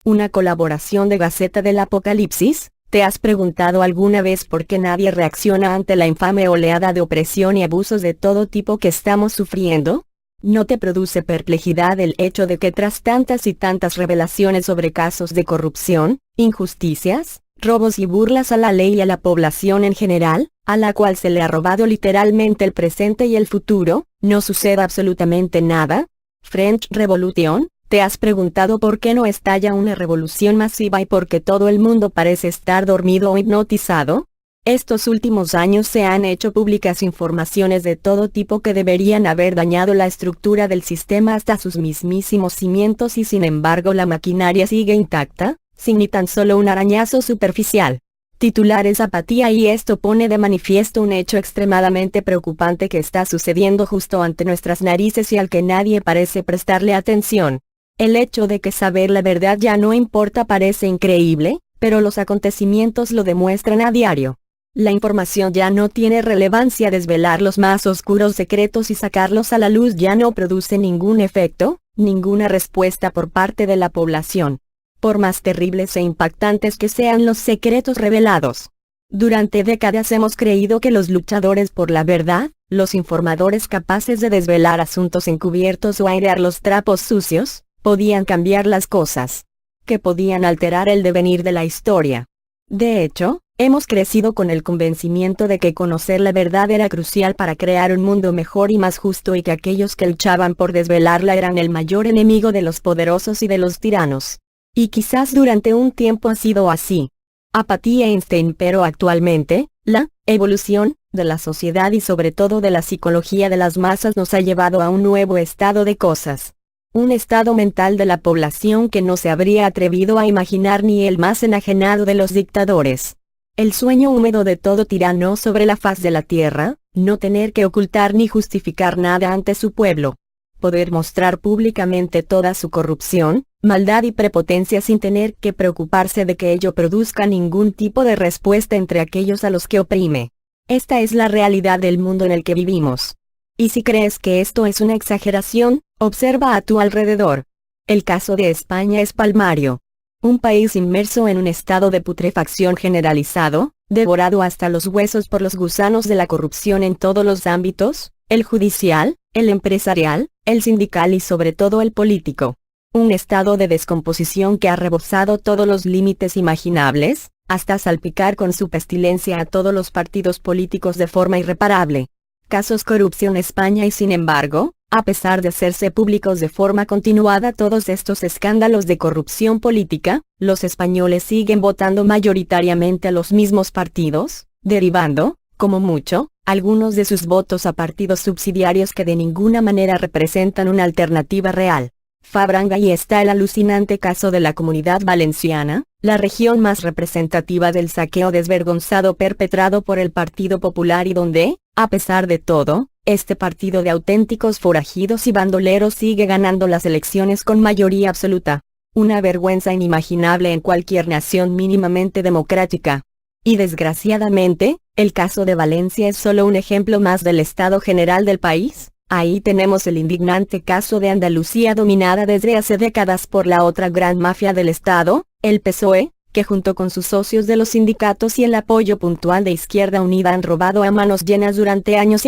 Una colaboración de Gaceta del Apocalipsis. ¿Te has preguntado alguna vez por qué nadie reacciona ante la infame oleada de opresión y abusos de todo tipo que estamos sufriendo? ¿No te produce perplejidad el hecho de que tras tantas y tantas revelaciones sobre casos de corrupción, injusticias, robos y burlas a la ley y a la población en general, a la cual se le ha robado literalmente el presente y el futuro, no suceda absolutamente nada? French Revolution. ¿Te has preguntado por qué no estalla una revolución masiva y por qué todo el mundo parece estar dormido o hipnotizado? Estos últimos años se han hecho públicas informaciones de todo tipo que deberían haber dañado la estructura del sistema hasta sus mismísimos cimientos y sin embargo la maquinaria sigue intacta, sin ni tan solo un arañazo superficial. Titulares: apatía, y esto pone de manifiesto un hecho extremadamente preocupante que está sucediendo justo ante nuestras narices y al que nadie parece prestarle atención. El hecho de que saber la verdad ya no importa parece increíble, pero los acontecimientos lo demuestran a diario. La información ya no tiene relevancia, desvelar los más oscuros secretos y sacarlos a la luz ya no produce ningún efecto, ninguna respuesta por parte de la población. Por más terribles e impactantes que sean los secretos revelados. Durante décadas hemos creído que los luchadores por la verdad, los informadores capaces de desvelar asuntos encubiertos o airear los trapos sucios, podían cambiar las cosas, que podían alterar el devenir de la historia. De hecho, hemos crecido con el convencimiento de que conocer la verdad era crucial para crear un mundo mejor y más justo y que aquellos que luchaban por desvelarla eran el mayor enemigo de los poderosos y de los tiranos. Y quizás durante un tiempo ha sido así. Apatía Einstein, pero actualmente, la evolución de la sociedad y sobre todo de la psicología de las masas nos ha llevado a un nuevo estado de cosas. Un estado mental de la población que no se habría atrevido a imaginar ni el más enajenado de los dictadores. El sueño húmedo de todo tirano sobre la faz de la tierra, no tener que ocultar ni justificar nada ante su pueblo. Poder mostrar públicamente toda su corrupción, maldad y prepotencia sin tener que preocuparse de que ello produzca ningún tipo de respuesta entre aquellos a los que oprime. Esta es la realidad del mundo en el que vivimos. Y si crees que esto es una exageración, observa a tu alrededor. El caso de España es palmario. Un país inmerso en un estado de putrefacción generalizado, devorado hasta los huesos por los gusanos de la corrupción en todos los ámbitos, el judicial, el empresarial, el sindical y sobre todo el político. Un estado de descomposición que ha rebasado todos los límites imaginables, hasta salpicar con su pestilencia a todos los partidos políticos de forma irreparable. Casos corrupción España y sin embargo, a pesar de hacerse públicos de forma continuada todos estos escándalos de corrupción política, los españoles siguen votando mayoritariamente a los mismos partidos, derivando, como mucho, algunos de sus votos a partidos subsidiarios que de ninguna manera representan una alternativa real. Fabranga. Y está el alucinante caso de la Comunidad Valenciana, la región más representativa del saqueo desvergonzado perpetrado por el Partido Popular y donde, a pesar de todo, este partido de auténticos forajidos y bandoleros sigue ganando las elecciones con mayoría absoluta. Una vergüenza inimaginable en cualquier nación mínimamente democrática. Y desgraciadamente, el caso de Valencia es solo un ejemplo más del estado general del país. Ahí tenemos el indignante caso de Andalucía dominada desde hace décadas por la otra gran mafia del Estado, el PSOE, que junto con sus socios de los sindicatos y el apoyo puntual de Izquierda Unida han robado a manos llenas durante años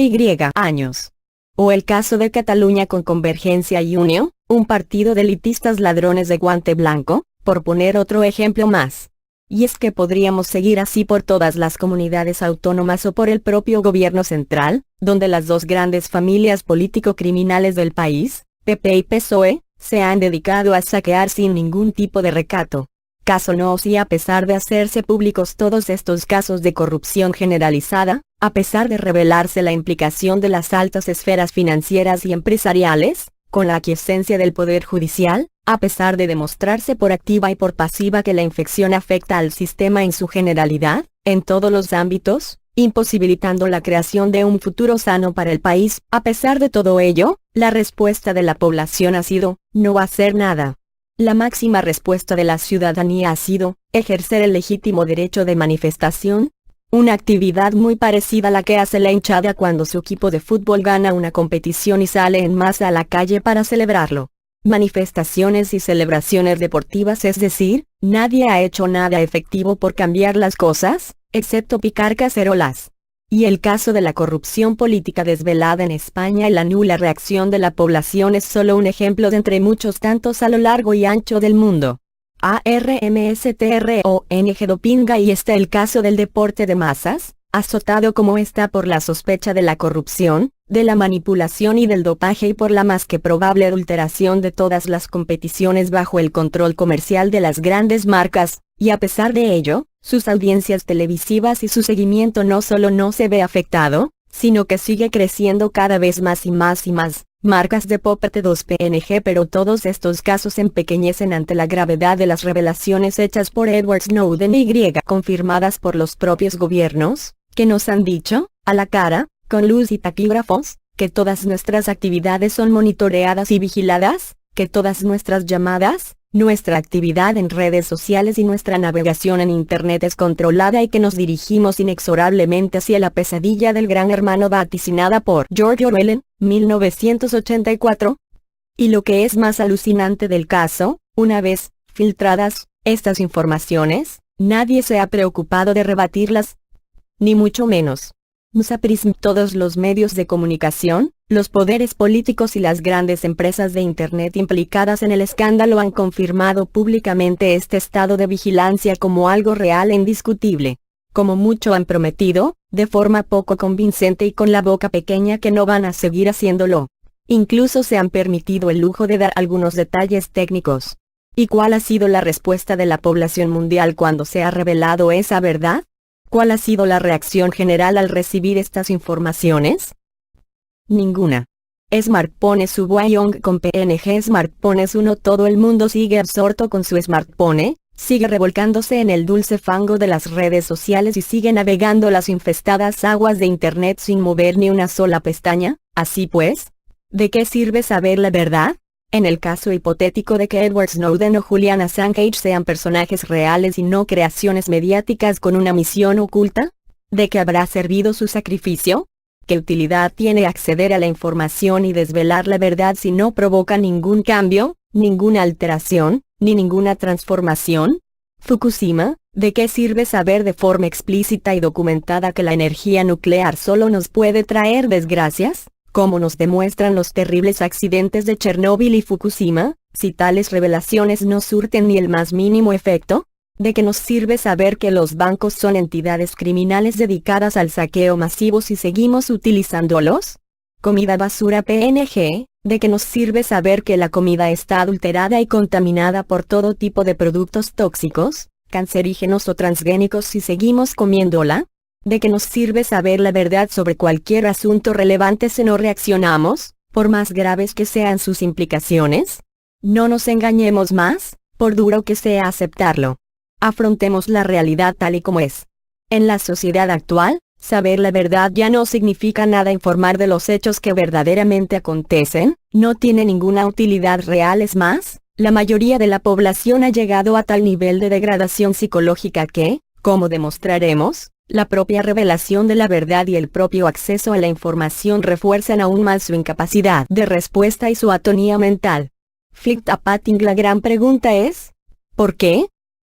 años. O el caso de Cataluña con Convergencia y Unió, un partido de elitistas ladrones de guante blanco, por poner otro ejemplo más. Y es que podríamos seguir así por todas las comunidades autónomas o por el propio gobierno central, donde las dos grandes familias político-criminales del país, PP y PSOE, se han dedicado a saquear sin ningún tipo de recato. Caso no, si a pesar de hacerse públicos todos estos casos de corrupción generalizada, a pesar de revelarse la implicación de las altas esferas financieras y empresariales, con la aquiescencia del Poder Judicial, a pesar de demostrarse por activa y por pasiva que la infección afecta al sistema en su generalidad, en todos los ámbitos, imposibilitando la creación de un futuro sano para el país, a pesar de todo ello, la respuesta de la población ha sido, no hacer nada. La máxima respuesta de la ciudadanía ha sido, ejercer el legítimo derecho de manifestación, una actividad muy parecida a la que hace la hinchada cuando su equipo de fútbol gana una competición y sale en masa a la calle para celebrarlo. manifestaciones y celebraciones deportivas, es decir, nadie ha hecho nada efectivo por cambiar las cosas, excepto picar cacerolas. Y el caso de la corrupción política desvelada en España y la nula reacción de la población es solo un ejemplo de entre muchos tantos a lo largo y ancho del mundo. ARMSTRONG dopinga. Y está el caso del deporte de masas, azotado como está por la sospecha de la corrupción, de la manipulación y del dopaje y por la más que probable adulteración de todas las competiciones bajo el control comercial de las grandes marcas, y a pesar de ello, sus audiencias televisivas y su seguimiento no solo no se ve afectado, sino que sigue creciendo cada vez más y más y más. Marcas de Poppet 2PNG. Pero todos estos casos empequeñecen ante la gravedad de las revelaciones hechas por Edward Snowden y confirmadas por los propios gobiernos, que nos han dicho, a la cara, con luz y taquígrafos, que todas nuestras actividades son monitoreadas y vigiladas, que todas nuestras llamadas, nuestra actividad en redes sociales y nuestra navegación en Internet es controlada y que nos dirigimos inexorablemente hacia la pesadilla del gran hermano vaticinada por George Orwell en 1984. Y lo que es más alucinante del caso, una vez filtradas estas informaciones, nadie se ha preocupado de rebatirlas, ni mucho menos. Musaprism. Todos los medios de comunicación, los poderes políticos y las grandes empresas de Internet implicadas en el escándalo han confirmado públicamente este estado de vigilancia como algo real e indiscutible. Como mucho han prometido, de forma poco convincente y con la boca pequeña, que no van a seguir haciéndolo. Incluso se han permitido el lujo de dar algunos detalles técnicos. ¿Y cuál ha sido la respuesta de la población mundial cuando se ha revelado esa verdad? ¿Cuál ha sido la reacción general al recibir estas informaciones? Ninguna. Smartphone Subwayong con PNG. Smartphones 1. Todo el mundo sigue absorto con su smartphone, sigue revolcándose en el dulce fango de las redes sociales y sigue navegando las infestadas aguas de Internet sin mover ni una sola pestaña. Así pues, ¿de qué sirve saber la verdad? En el caso hipotético de que Edward Snowden o Julian Assange sean personajes reales y no creaciones mediáticas con una misión oculta, ¿de qué habrá servido su sacrificio? ¿Qué utilidad tiene acceder a la información y desvelar la verdad si no provoca ningún cambio, ninguna alteración, ni ninguna transformación? Fukushima. ¿De qué sirve saber de forma explícita y documentada que la energía nuclear solo nos puede traer desgracias, como nos demuestran los terribles accidentes de Chernóbil y Fukushima, si tales revelaciones no surten ni el más mínimo efecto? ¿De qué nos sirve saber que los bancos son entidades criminales dedicadas al saqueo masivo si seguimos utilizándolos? Comida basura PNG. ¿De qué nos sirve saber que la comida está adulterada y contaminada por todo tipo de productos tóxicos, cancerígenos o transgénicos si seguimos comiéndola? ¿De qué nos sirve saber la verdad sobre cualquier asunto relevante si no reaccionamos, por más graves que sean sus implicaciones? No nos engañemos más, por duro que sea aceptarlo. Afrontemos la realidad tal y como es. En la sociedad actual, saber la verdad ya no significa nada. Informar de los hechos que verdaderamente acontecen, no tiene ninguna utilidad real. Es más, la mayoría de la población ha llegado a tal nivel de degradación psicológica que, como demostraremos, la propia revelación de la verdad y el propio acceso a la información refuerzan aún más su incapacidad de respuesta y su atonía mental. Flight Patting. La gran pregunta es, ¿por qué?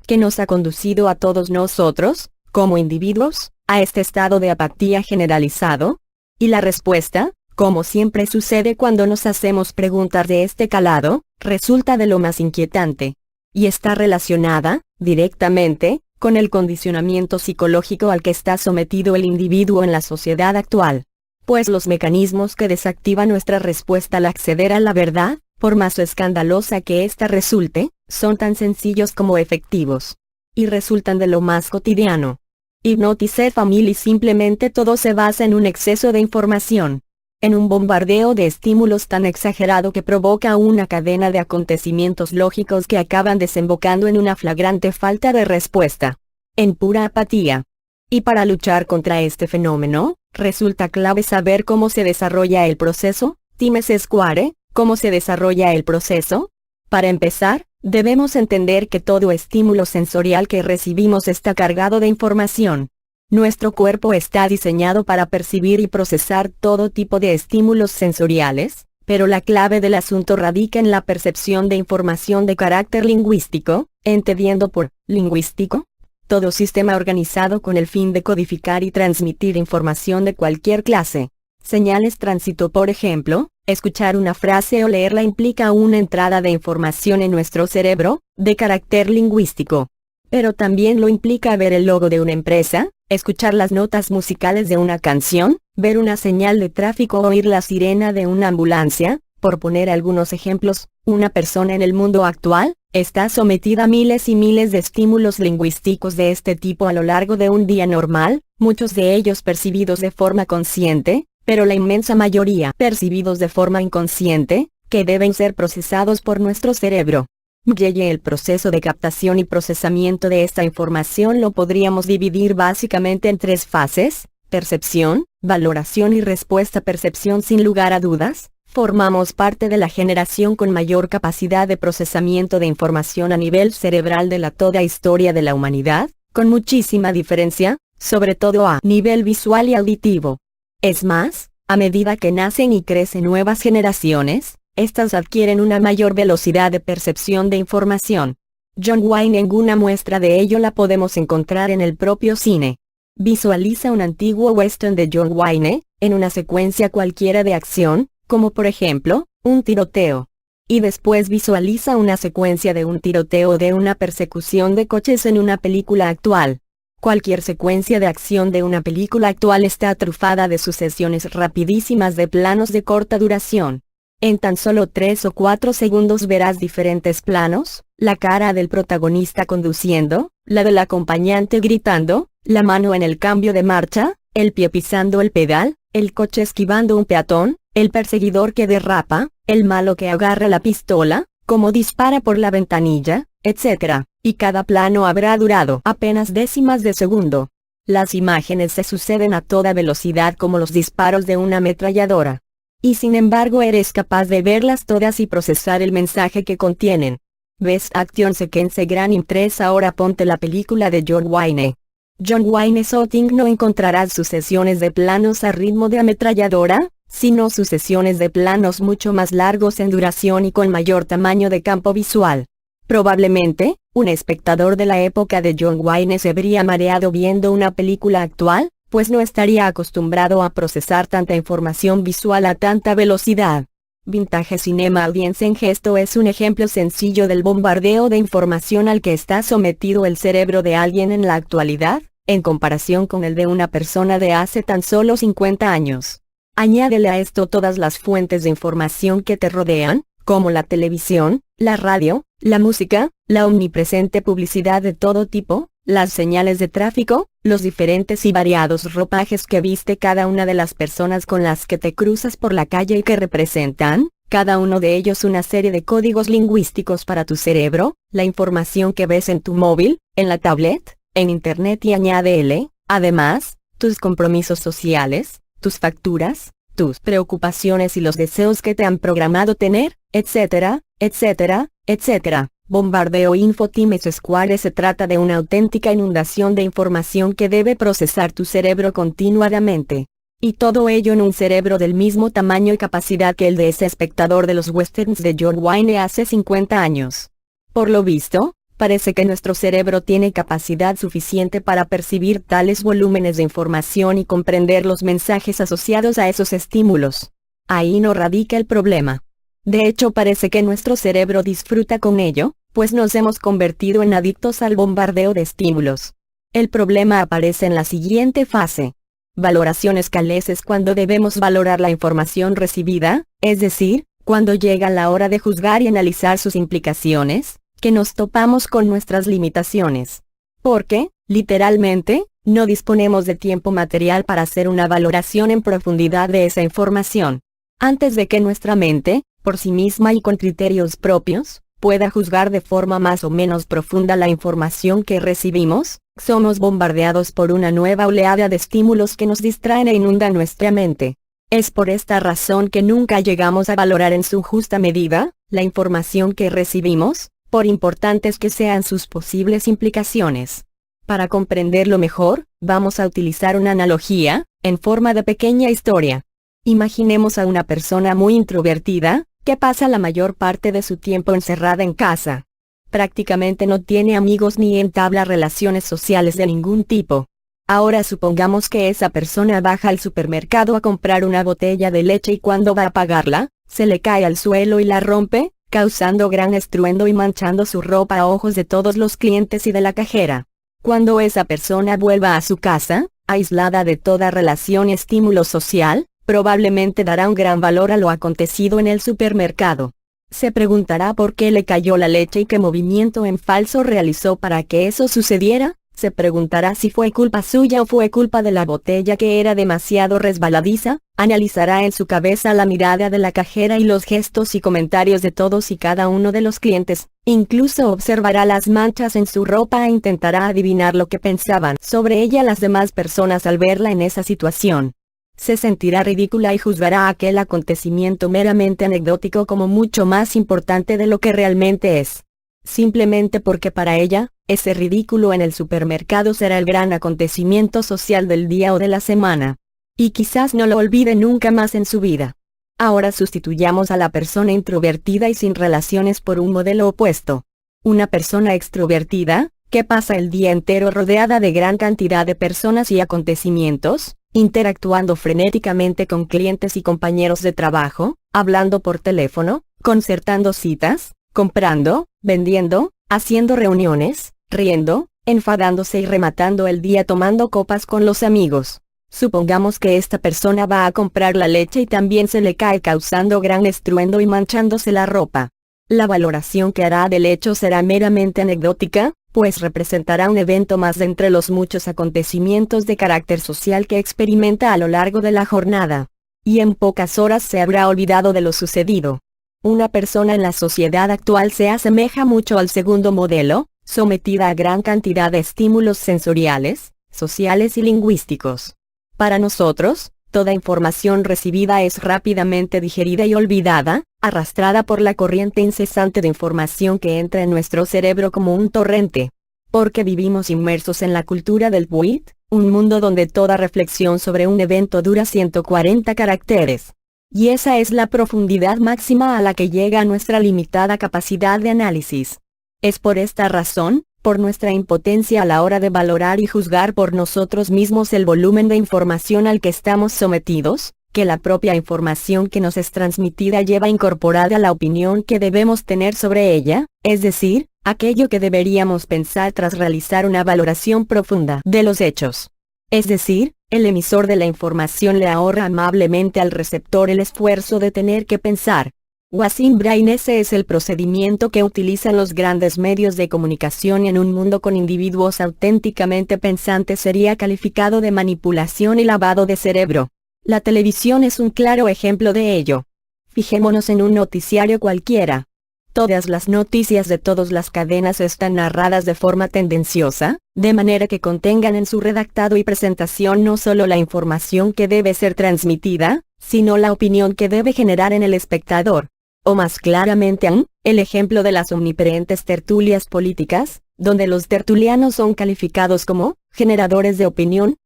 ¿Qué nos ha conducido a todos nosotros, como individuos, a este estado de apatía generalizado? Y la respuesta, como siempre sucede cuando nos hacemos preguntas de este calado, resulta de lo más inquietante. Y está relacionada, directamente, con el condicionamiento psicológico al que está sometido el individuo en la sociedad actual. Pues los mecanismos que desactivan nuestra respuesta al acceder a la verdad, por más escandalosa que ésta resulte, son tan sencillos como efectivos. Y resultan de lo más cotidiano. Hypnotizer Family. Simplemente todo se basa en un exceso de información. En un bombardeo de estímulos tan exagerado que provoca una cadena de acontecimientos lógicos que acaban desembocando en una flagrante falta de respuesta. En pura apatía. Y para luchar contra este fenómeno, resulta clave saber cómo se desarrolla el proceso. Times Square. ¿Cómo se desarrolla el proceso? Para empezar, debemos entender que todo estímulo sensorial que recibimos está cargado de información. Nuestro cuerpo está diseñado para percibir y procesar todo tipo de estímulos sensoriales, Pero la clave del asunto radica en la percepción de información de carácter lingüístico, entendiendo por lingüístico todo sistema organizado con el fin de codificar y transmitir información de cualquier clase. Señales tránsito, por ejemplo, escuchar una frase o leerla implica una entrada de información en nuestro cerebro, de carácter lingüístico. Pero también lo implica ver el logo de una empresa, escuchar las notas musicales de una canción, ver una señal de tráfico o oír la sirena de una ambulancia, por poner algunos ejemplos. Una persona en el mundo actual está sometida a miles y miles de estímulos lingüísticos de este tipo a lo largo de un día normal, muchos de ellos percibidos de forma consciente, pero la inmensa mayoría percibidos de forma inconsciente, que deben ser procesados por nuestro cerebro. El proceso de captación y procesamiento de esta información lo podríamos dividir básicamente en tres fases: percepción, valoración y respuesta. Percepción, sin lugar a dudas, formamos parte de la generación con mayor capacidad de procesamiento de información a nivel cerebral de la toda historia de la humanidad, con muchísima diferencia, sobre todo a nivel visual y auditivo. Es más, a medida que nacen y crecen nuevas generaciones, estas adquieren una mayor velocidad de percepción de información. John Wayne, en una muestra de ello la podemos encontrar en el propio cine. Visualiza un antiguo western de John Wayne, en una secuencia cualquiera de acción, como por ejemplo, un tiroteo. Y después visualiza una secuencia de un tiroteo o de una persecución de coches en una película actual. Cualquier secuencia de acción de una película actual está trufada de sucesiones rapidísimas de planos de corta duración. En tan solo 3 o 4 segundos verás diferentes planos: la cara del protagonista conduciendo, la del acompañante gritando, la mano en el cambio de marcha, el pie pisando el pedal, el coche esquivando un peatón, el perseguidor que derrapa, el malo que agarra la pistola, cómo dispara por la ventanilla, etc. Y cada plano habrá durado apenas décimas de segundo. Las imágenes se suceden a toda velocidad como los disparos de una ametralladora. Y sin embargo eres capaz de verlas todas y procesar el mensaje que contienen. Best Action Sequence Gran 3. Ahora ponte la película de John Wayne. John Wayne Shooting. No encontrarás sucesiones de planos a ritmo de ametralladora, sino sucesiones de planos mucho más largos en duración y con mayor tamaño de campo visual. Probablemente, un espectador de la época de John Wayne se vería mareado viendo una película actual, pues no estaría acostumbrado a procesar tanta información visual a tanta velocidad. Vintage Cinema Audience en gesto es un ejemplo sencillo del bombardeo de información al que está sometido el cerebro de alguien en la actualidad, en comparación con el de una persona de hace tan solo 50 años. Añádele a esto todas las fuentes de información que te rodean, como la televisión, la radio, la música, la omnipresente publicidad de todo tipo, las señales de tráfico, los diferentes y variados ropajes que viste cada una de las personas con las que te cruzas por la calle y que representan, cada uno de ellos, una serie de códigos lingüísticos para tu cerebro, la información que ves en tu móvil, en la tablet, en internet, y añádele, además, tus compromisos sociales, tus facturas, tus preocupaciones y los deseos que te han programado tener, etcétera, etcétera, etcétera. Bombardeo Info Team Square. Se trata de una auténtica inundación de información que debe procesar tu cerebro continuadamente. Y todo ello en un cerebro del mismo tamaño y capacidad que el de ese espectador de los westerns de John Wayne hace 50 años. Por lo visto, parece que nuestro cerebro tiene capacidad suficiente para percibir tales volúmenes de información y comprender los mensajes asociados a esos estímulos. Ahí no radica el problema. De hecho, parece que nuestro cerebro disfruta con ello, pues nos hemos convertido en adictos al bombardeo de estímulos. El problema aparece en la siguiente fase. Valoración escalés es cuando debemos valorar la información recibida, es decir, cuando llega la hora de juzgar y analizar sus implicaciones, que nos topamos con nuestras limitaciones. Porque, literalmente, no disponemos de tiempo material para hacer una valoración en profundidad de esa información. Antes de que nuestra mente, por sí misma y con criterios propios, pueda juzgar de forma más o menos profunda la información que recibimos, somos bombardeados por una nueva oleada de estímulos que nos distraen e inundan nuestra mente. Es por esta razón que nunca llegamos a valorar en su justa medida la información que recibimos, por importantes que sean sus posibles implicaciones. Para comprenderlo mejor, vamos a utilizar una analogía, en forma de pequeña historia. Imaginemos a una persona muy introvertida, que pasa la mayor parte de su tiempo encerrada en casa. Prácticamente no tiene amigos ni entabla relaciones sociales de ningún tipo. Ahora supongamos que esa persona baja al supermercado a comprar una botella de leche y cuando va a pagarla, se le cae al suelo y la rompe, causando gran estruendo y manchando su ropa a ojos de todos los clientes y de la cajera. Cuando esa persona vuelva a su casa, aislada de toda relación y estímulo social, probablemente dará un gran valor a lo acontecido en el supermercado. Se preguntará por qué le cayó la leche y qué movimiento en falso realizó para que eso sucediera. Se preguntará si fue culpa suya o fue culpa de la botella que era demasiado resbaladiza. Analizará en su cabeza la mirada de la cajera y los gestos y comentarios de todos y cada uno de los clientes. Incluso observará las manchas en su ropa e intentará adivinar lo que pensaban sobre ella las demás personas al verla en esa situación. Se sentirá ridícula y juzgará aquel acontecimiento meramente anecdótico como mucho más importante de lo que realmente es. Simplemente porque para ella, ese ridículo en el supermercado será el gran acontecimiento social del día o de la semana. Y quizás no lo olvide nunca más en su vida. Ahora sustituyamos a la persona introvertida y sin relaciones por un modelo opuesto. Una persona extrovertida, que pasa el día entero rodeada de gran cantidad de personas y acontecimientos, interactuando frenéticamente con clientes y compañeros de trabajo, hablando por teléfono, concertando citas, comprando, vendiendo, haciendo reuniones, riendo, enfadándose y rematando el día tomando copas con los amigos. Supongamos que esta persona va a comprar la leche y también se le cae causando gran estruendo y manchándose la ropa. La valoración que hará del hecho será meramente anecdótica, pues representará un evento más de entre los muchos acontecimientos de carácter social que experimenta a lo largo de la jornada. Y en pocas horas se habrá olvidado de lo sucedido. Una persona en la sociedad actual se asemeja mucho al segundo modelo, sometida a gran cantidad de estímulos sensoriales, sociales y lingüísticos. Para nosotros, toda información recibida es rápidamente digerida y olvidada, arrastrada por la corriente incesante de información que entra en nuestro cerebro como un torrente. Porque vivimos inmersos en la cultura del tweet, un mundo donde toda reflexión sobre un evento dura 140 caracteres. Y esa es la profundidad máxima a la que llega nuestra limitada capacidad de análisis. Es por esta razón, por nuestra impotencia a la hora de valorar y juzgar por nosotros mismos el volumen de información al que estamos sometidos, que la propia información que nos es transmitida lleva incorporada la opinión que debemos tener sobre ella, es decir, aquello que deberíamos pensar tras realizar una valoración profunda de los hechos. Es decir, el emisor de la información le ahorra amablemente al receptor el esfuerzo de tener que pensar. Wassim Brain. Ese es el procedimiento que utilizan los grandes medios de comunicación y en un mundo con individuos auténticamente pensantes sería calificado de manipulación y lavado de cerebro. La televisión es un claro ejemplo de ello. Fijémonos en un noticiario cualquiera. Todas las noticias de todas las cadenas están narradas de forma tendenciosa, de manera que contengan en su redactado y presentación no solo la información que debe ser transmitida, sino la opinión que debe generar en el espectador. O más claramente aún, el ejemplo de las omnipresentes tertulias políticas, donde los tertulianos son calificados como generadores de opinión.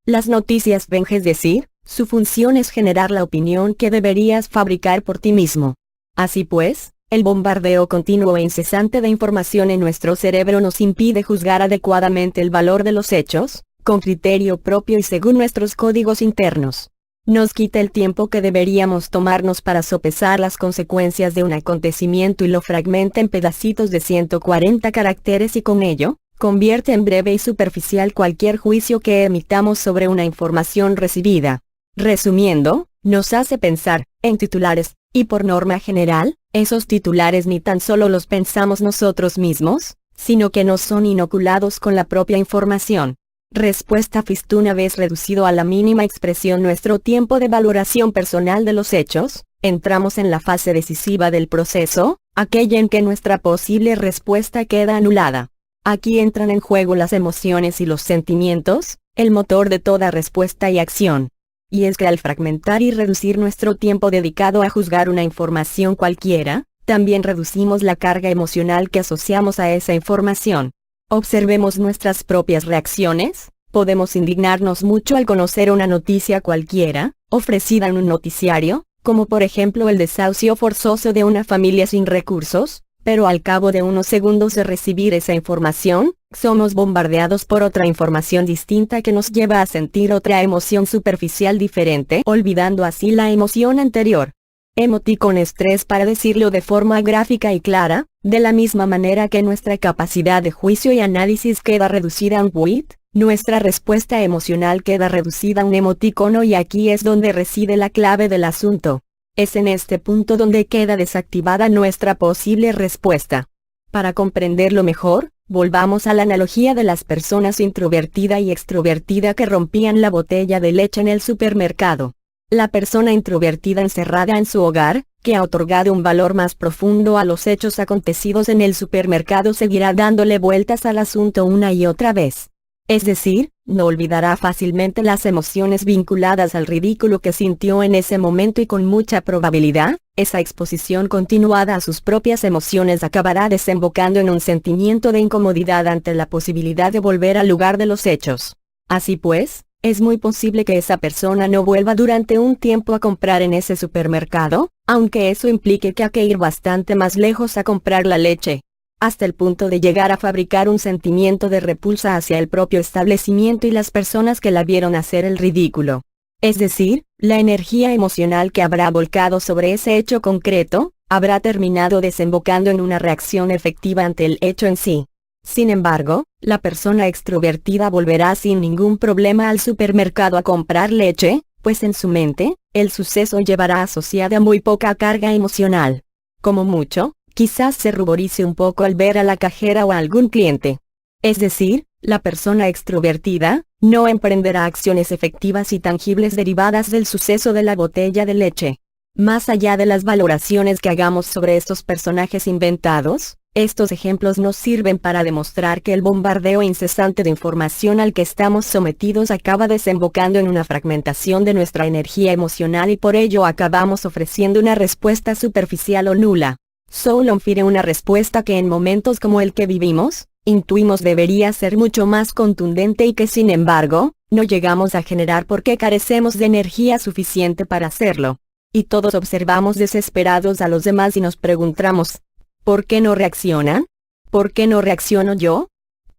Las noticias es decir, su función es generar la opinión que deberías fabricar por ti mismo. Así pues, el bombardeo continuo e incesante de información en nuestro cerebro nos impide juzgar adecuadamente el valor de los hechos, con criterio propio y según nuestros códigos internos. Nos quita el tiempo que deberíamos tomarnos para sopesar las consecuencias de un acontecimiento y lo fragmenta en pedacitos de 140 caracteres y con ello, convierte en breve y superficial cualquier juicio que emitamos sobre una información recibida. Resumiendo, nos hace pensar, en titulares, y por norma general, esos titulares ni tan solo los pensamos nosotros mismos, sino que nos son inoculados con la propia información. Respuesta Fist. Una vez reducido a la mínima expresión nuestro tiempo de valoración personal de los hechos, entramos en la fase decisiva del proceso, aquella en que nuestra posible respuesta queda anulada. Aquí entran en juego las emociones y los sentimientos, el motor de toda respuesta y acción. Y es que al fragmentar y reducir nuestro tiempo dedicado a juzgar una información cualquiera, también reducimos la carga emocional que asociamos a esa información. Observemos nuestras propias reacciones, Podemos indignarnos mucho al conocer una noticia cualquiera, ofrecida en un noticiario, como por ejemplo el desahucio forzoso de una familia sin recursos, pero al cabo de unos segundos de recibir esa información, somos bombardeados por otra información distinta que nos lleva a sentir otra emoción superficial diferente, olvidando así la emoción anterior. Emoticón 3 para decirlo de forma gráfica y clara, de la misma manera que nuestra capacidad de juicio y análisis queda reducida a un tweet, nuestra respuesta emocional queda reducida a un emoticono y aquí es donde reside la clave del asunto. Es en este punto donde queda desactivada nuestra posible respuesta. Para comprenderlo mejor, volvamos a la analogía de las personas introvertida y extrovertida que rompían la botella de leche en el supermercado. La persona introvertida encerrada en su hogar, que ha otorgado un valor más profundo a los hechos acontecidos en el supermercado seguirá dándole vueltas al asunto una y otra vez. Es decir, no olvidará fácilmente las emociones vinculadas al ridículo que sintió en ese momento y con mucha probabilidad, esa exposición continuada a sus propias emociones acabará desembocando en un sentimiento de incomodidad ante la posibilidad de volver al lugar de los hechos. Así pues, es muy posible que esa persona no vuelva durante un tiempo a comprar en ese supermercado, aunque eso implique que hay que ir bastante más lejos a comprar la leche, hasta el punto de llegar a fabricar un sentimiento de repulsa hacia el propio establecimiento y las personas que la vieron hacer el ridículo. Es decir, la energía emocional que habrá volcado sobre ese hecho concreto, habrá terminado desembocando en una reacción efectiva ante el hecho en sí. Sin embargo, la persona extrovertida volverá sin ningún problema al supermercado a comprar leche, pues en su mente, el suceso llevará asociada muy poca carga emocional. Como mucho, quizás se ruborice un poco al ver a la cajera o a algún cliente. Es decir, la persona extrovertida, no emprenderá acciones efectivas y tangibles derivadas del suceso de la botella de leche. Más allá de las valoraciones que hagamos sobre estos personajes inventados, estos ejemplos nos sirven para demostrar que el bombardeo incesante de información al que estamos sometidos acaba desembocando en una fragmentación de nuestra energía emocional y por ello acabamos ofreciendo una respuesta superficial o nula. Solo ofrece una respuesta que en momentos como el que vivimos, intuimos debería ser mucho más contundente y que sin embargo, no llegamos a generar porque carecemos de energía suficiente para hacerlo. Y todos observamos desesperados a los demás y nos preguntamos, ¿por qué no reaccionan? ¿Por qué no reacciono yo?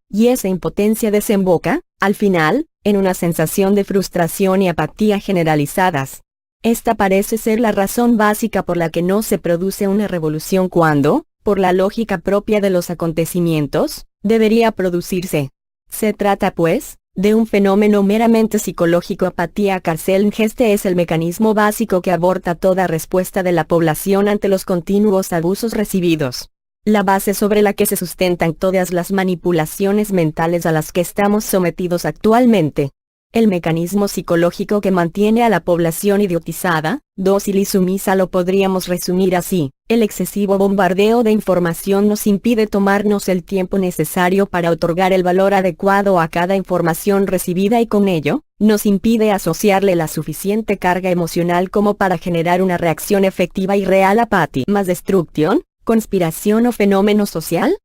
Y esa impotencia desemboca, al final, en una sensación de frustración y apatía generalizadas. Esta parece ser la razón básica por la que no se produce una revolución cuando, por la lógica propia de los acontecimientos, debería producirse. Se trata pues, de un fenómeno meramente psicológico. Apatía Carcel. Este es el mecanismo básico que aborta toda respuesta de la población ante los continuos abusos recibidos. La base sobre la que se sustentan todas las manipulaciones mentales a las que estamos sometidos actualmente. El mecanismo psicológico que mantiene a la población idiotizada, dócil y sumisa lo podríamos resumir así. El excesivo bombardeo de información nos impide tomarnos el tiempo necesario para otorgar el valor adecuado a cada información recibida y con ello, nos impide asociarle la suficiente carga emocional como para generar una reacción efectiva y real. Apatía más destrucción, conspiración o fenómeno social.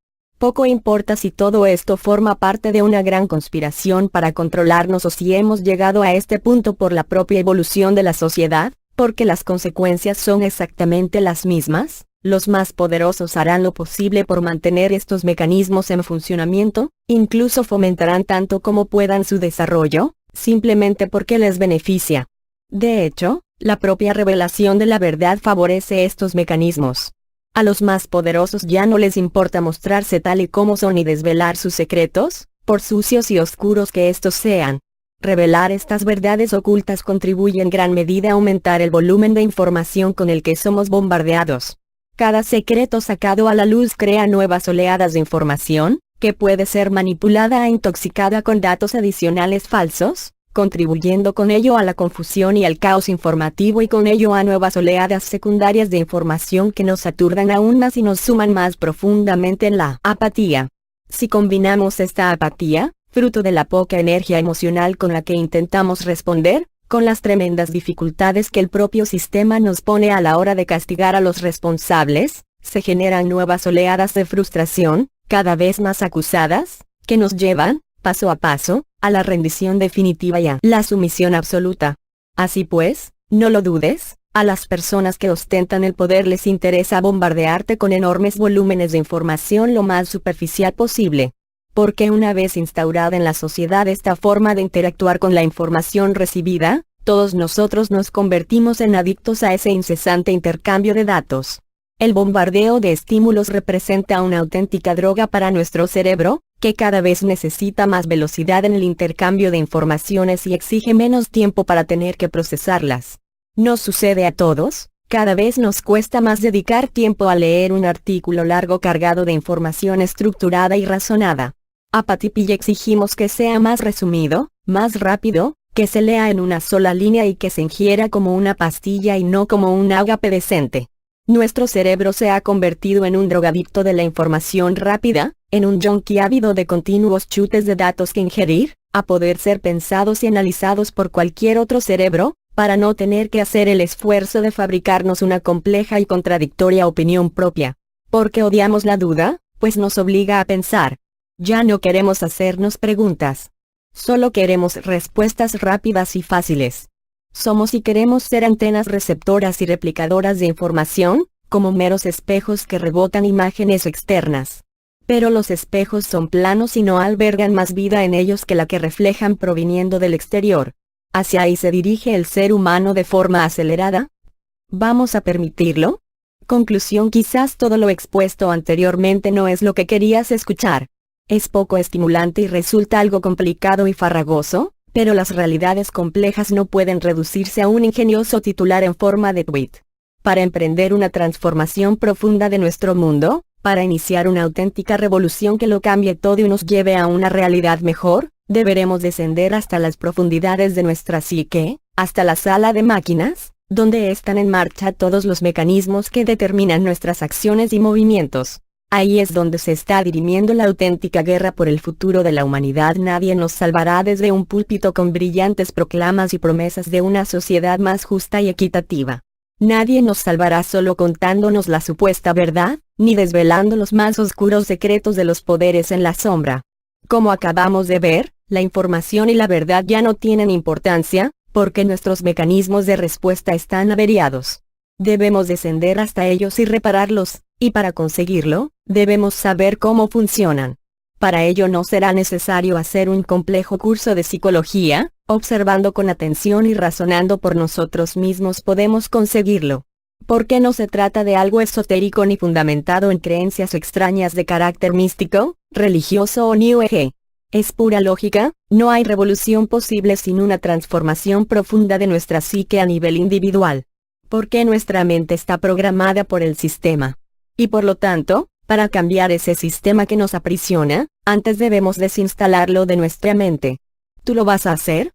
Poco importa si todo esto forma parte de una gran conspiración para controlarnos o si hemos llegado a este punto por la propia evolución de la sociedad, porque las consecuencias son exactamente las mismas. Los más poderosos harán lo posible por mantener estos mecanismos en funcionamiento, incluso fomentarán tanto como puedan su desarrollo, simplemente porque les beneficia. De hecho, la propia revelación de la verdad favorece estos mecanismos. A los más poderosos ya no les importa mostrarse tal y como son y desvelar sus secretos, por sucios y oscuros que estos sean. Revelar estas verdades ocultas contribuye en gran medida a aumentar el volumen de información con el que somos bombardeados. Cada secreto sacado a la luz crea nuevas oleadas de información, que puede ser manipulada e intoxicada con datos adicionales falsos, contribuyendo con ello a la confusión y al caos informativo y con ello a nuevas oleadas secundarias de información que nos aturdan aún más y nos suman más profundamente en la apatía. Si combinamos esta apatía, fruto de la poca energía emocional con la que intentamos responder, con las tremendas dificultades que el propio sistema nos pone a la hora de castigar a los responsables, se generan nuevas oleadas de frustración, cada vez más acusadas, que nos llevan, paso a paso, a la rendición definitiva y a la sumisión absoluta. Así pues, no lo dudes, a las personas que ostentan el poder les interesa bombardearte con enormes volúmenes de información lo más superficial posible. Porque una vez instaurada en la sociedad esta forma de interactuar con la información recibida, todos nosotros nos convertimos en adictos a ese incesante intercambio de datos. El bombardeo de estímulos representa una auténtica droga para nuestro cerebro, que cada vez necesita más velocidad en el intercambio de informaciones y exige menos tiempo para tener que procesarlas. ¿Nos sucede a todos? Cada vez nos cuesta más dedicar tiempo a leer un artículo largo cargado de información estructurada y razonada. A Patipi exigimos que sea más resumido, más rápido, que se lea en una sola línea y que se ingiera como una pastilla y no como un ágape decente. Nuestro cerebro se ha convertido en un drogadicto de la información rápida, en un junkie ávido de continuos chutes de datos que ingerir, a poder ser pensados y analizados por cualquier otro cerebro, para no tener que hacer el esfuerzo de fabricarnos una compleja y contradictoria opinión propia. Porque odiamos la duda, pues nos obliga a pensar. Ya no queremos hacernos preguntas. Solo queremos respuestas rápidas y fáciles. Somos y queremos ser antenas receptoras y replicadoras de información, como meros espejos que rebotan imágenes externas. Pero los espejos son planos y no albergan más vida en ellos que la que reflejan proviniendo del exterior. ¿Hacia ahí se dirige el ser humano de forma acelerada? ¿Vamos a permitirlo? Conclusión: quizás todo lo expuesto anteriormente no es lo que querías escuchar. Es poco estimulante y resulta algo complicado y farragoso, pero las realidades complejas no pueden reducirse a un ingenioso titular en forma de tweet. Para emprender una transformación profunda de nuestro mundo, para iniciar una auténtica revolución que lo cambie todo y nos lleve a una realidad mejor, deberemos descender hasta las profundidades de nuestra psique, hasta la sala de máquinas, donde están en marcha todos los mecanismos que determinan nuestras acciones y movimientos. Ahí es donde se está dirimiendo la auténtica guerra por el futuro de la humanidad. Nadie nos salvará desde un púlpito con brillantes proclamas y promesas de una sociedad más justa y equitativa. Nadie nos salvará solo contándonos la supuesta verdad, ni desvelando los más oscuros secretos de los poderes en la sombra. Como acabamos de ver, la información y la verdad ya no tienen importancia, porque nuestros mecanismos de respuesta están averiados. Debemos descender hasta ellos y repararlos, y para conseguirlo, debemos saber cómo funcionan. Para ello no será necesario hacer un complejo curso de psicología, observando con atención y razonando por nosotros mismos podemos conseguirlo. Porque no se trata de algo esotérico ni fundamentado en creencias extrañas de carácter místico, religioso o New Age. Es pura lógica. No hay revolución posible sin una transformación profunda de nuestra psique a nivel individual. Porque nuestra mente está programada por el sistema. Y por lo tanto, para cambiar ese sistema que nos aprisiona, antes debemos desinstalarlo de nuestra mente. ¿Tú lo vas a hacer?